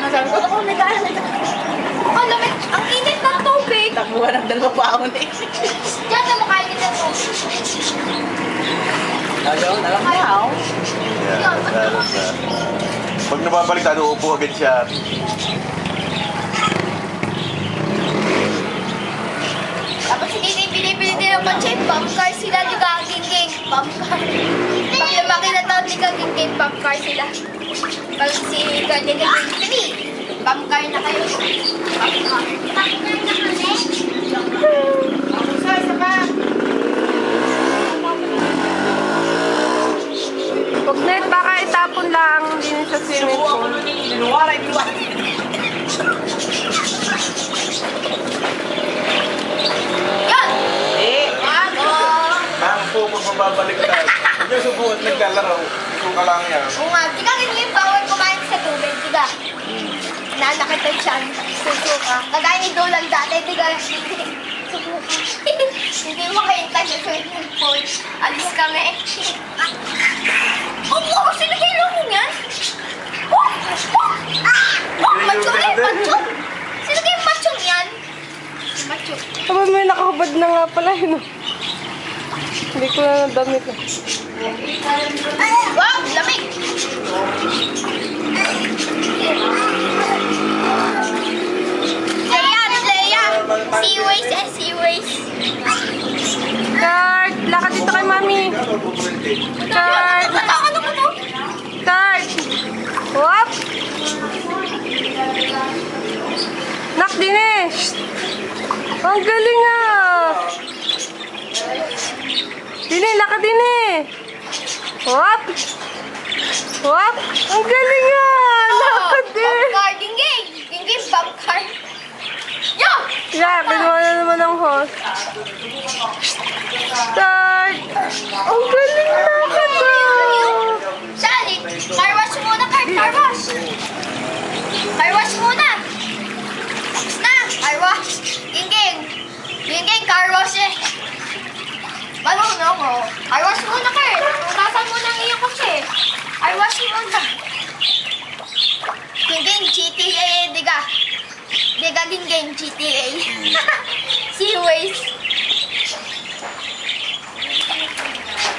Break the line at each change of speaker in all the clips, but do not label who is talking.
Sabi ko, ako, may daan.
Ang lamig, ang init ng tubig.
Takbuhan ng dalawang baon eh.
Diyan na makainit ng tubig.
Ayun, alam mo na, oh.
Yan, lalo na. Pag nababaliktad, uupo agad siya.
Tapos hindi binibili din ng pang-check, pang-car sila, di ka king-king, pang-car. Pag lumaki na tao, di ka king-king, pang-car sila. Pag si Gandhi ka king-king, pang-car na kayo. Pang-car. Pang-car na kami?
Isa pa.
Huwag na baka itapon lang din sa swimming
Sinubukan ko
pool.
nun eh. Linuwaray, linuwaray.
Yan!
Eh,
Ano?
Ang po, pag mababaliktad, huwag niyo subukan naglalaro. Suka lang yan.
Oo nga, di ka ganyan yung bawal kumain sa tubig, di ka? Nanakit ang tiyan, susuka. Kagaya ni Dolan dati, di ka? Susuka. Hindi mo kaintay sa swimming pool. Alis kami. Oo, sino kayo lumong yan? Oh! Oh! Oh! Macho eh, macho! Sino kayo machong yan? Macho.
Aba, may nakahubad na nga pala yun. Oh. Hindi ko na nadamit.
Wow, lamig! Leia! Seaways and seaways.
Kurt, lakad dito kay mami. Kurt,
Ano ko to?
Kurt. Wap! Nak, Dinesh! Ang galing ah! Dine, lakad din eh! Wap! Wap! Ang galing ah! Lakad din!
Bangkar, gingging! Gingging, bangkar. Yo!
Yeah, kinuha na naman ang host. Start! Ang galing lakad ah!
Sally, car wash muna, Kurt. Car wash. Car wash muna. Tapos na, car wash. Gingging. Gingging, car wash eh. Marunong mo. Car wash muna, Kurt. Tugasan mo ng iyong kasi. Car wash muna. Gingging, GTA, diga. Diga, gingging, GTA. Seaways.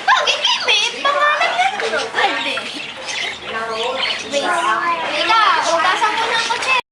Oh, gingging, may pangalan yan. Hindi. Waste.